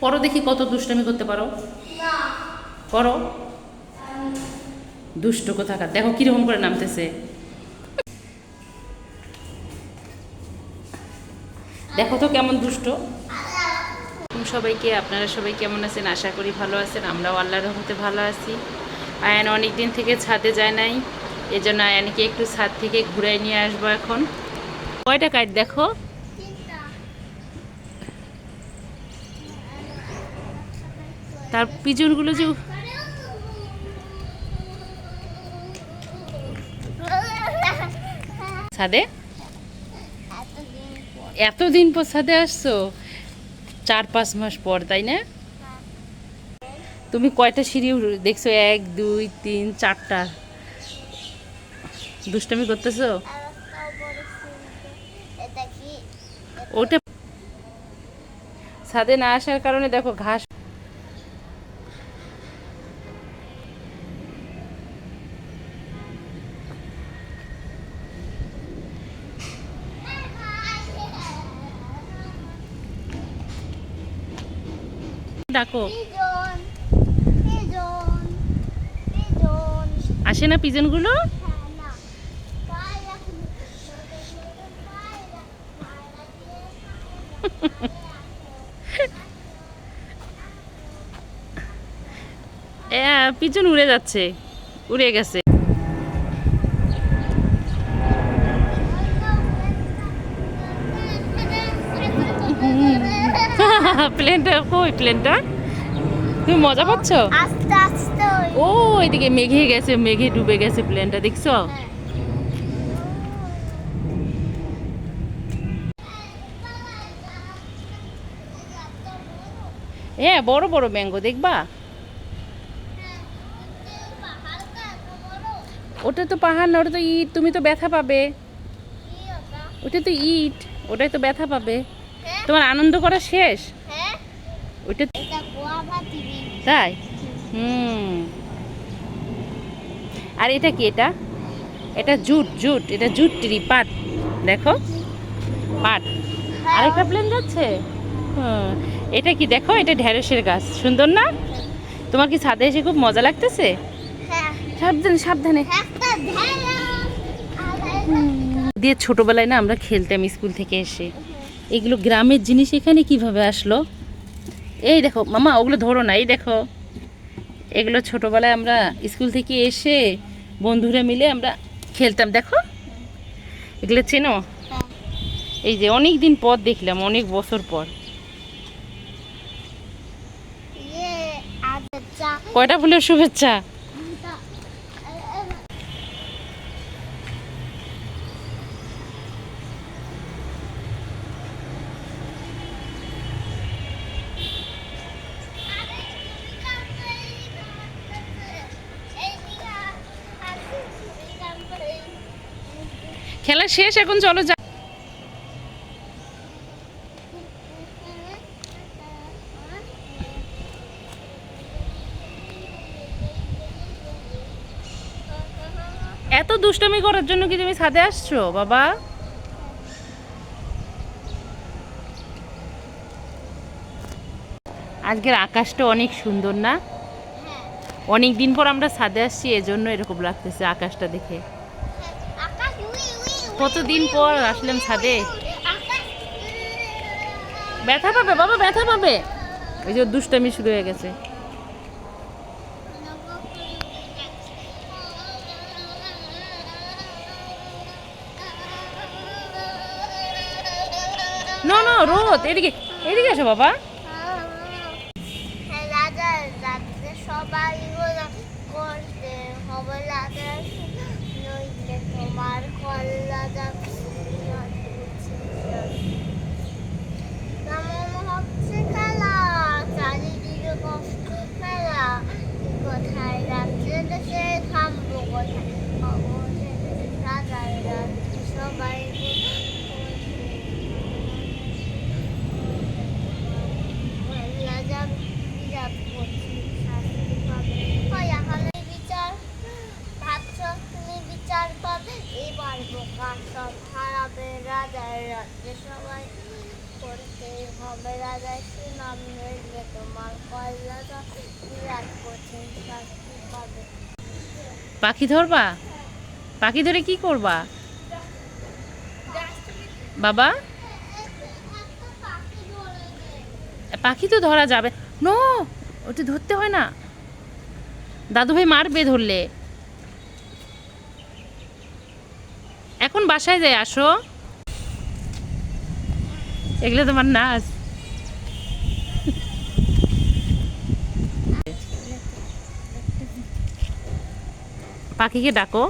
করো দেখি কত দুষ্টামি করতে পারো। করো। দুষ্ট কোথাকার, দেখো কিরকম করে নামতেছে। দেখো তো কেমন দুষ্ট। সবাইকে, আপনারা সবাই কেমন আছেন? আশা করি ভালো আছেন। আমরাও আল্লাহর রহমতে ভালো আছি। আয়ান অনেক দিন থেকে ছাদে যায় নাই, এজন্য আয়ানকে একটু ছাদ থেকে ঘুরাই নিয়ে আসবো এখন। কয়টা কাঠ দেখো। তার পিজনগুলো যে ছাদে, এতদিন পর ছাদে আসছো? 4-5 মাস পর, তাই না? তুমি কয়টা সিঁড়ি দেখছো? 1 2 3 4টা। দুষ্টামি করতেছো? ওটা ছাদে না আসার কারণে দেখো ঘাস। ডাকো, আসে না পিজনগুলো? পিজন উড়ে যাচ্ছে, উড়ে গেছে। প্লেনটা কই? প্লেনটা তুমি মজা পাচ্ছ? ও এদিকে মেঘে গেছে, মেঘে ডুবে গেছে প্লেনটা, দেখছো? হ্যাঁ, বড় বড় ম্যাঙ্গো দেখবা। ওটা তো পাহাড় না, ওটা তো ইট, তুমি তো ব্যথা পাবে। ওটা তো ইট, ওটাই তো ব্যথা পাবে। তোমার আনন্দ করা শেষ? ওইটা তাই? হুম। আর এটা কি? এটা এটা জুট, জুট, এটা জুট ট্রি, পাট। দেখো, পাট। আরেকটা প্লেন যাচ্ছে। হুম। এটা কি দেখো, এটা ঢেঁড়সের গাছ, সুন্দর না? তোমার কি ছাদে এসে খুব মজা লাগতেছে? সাবধানে সাবধানে। দিয়ে ছোটবেলায় না আমরা খেলতাম স্কুল থেকে এসে। এগুলো গ্রামের জিনিস এখানে কিভাবে আসলো? এই দেখো মামা, ওগুলো ধরো না। এই দেখো, এগুলো ছোটবেলায় আমরা স্কুল থেকে এসে বন্ধুরা মিলে আমরা খেলতাম। দেখো, এগুলো চেনো? এই যে অনেক দিন পর দেখলাম, অনেক বছর পর। কয়টা ফুলের শুভেচ্ছা? খেলা শেষ, এখন চলো যা। এত দুষ্টামি করার জন্য কি তুমি ছাদে আসছো বাবা? আজকের আকাশটা অনেক সুন্দর না? অনেক দিন পর আমরা ছাদে আসছি, এজন্য এরকম লাগতেছে আকাশটা দেখে। কতদিন পর আসলাম ছাদে। ব্যথা পাবে বাবা, ব্যথা পাবে। ওই যে দুষ্টামি শুরু হয়ে গেছে। না না, রোদ, এদিকে, এদিকে আসো বাবা। সবাই করতে হবে নইলে তোমার কল্লা কেমন হচ্ছে খেলা, চারিদিকে কষ্ট খেলা, কোথায় রাত্রে দেশে থামবো, কোথায় রাজার রাত্রে সবাই এবার বোকা সব খারাপের রাজার রাজ্যে সবাই করতে হবে রাজার সেনা পাখি ধরবা? পাখি ধরে কি করবা বাবা? পাখি তো ধরা যাবে। নো, ওটা ধরতে হয় না, দাদু ভাই মারবে ধরলে। এখন বাসায় যাই, আসো। এগুলো তোমার নাচ। পাখিকে ডাকো।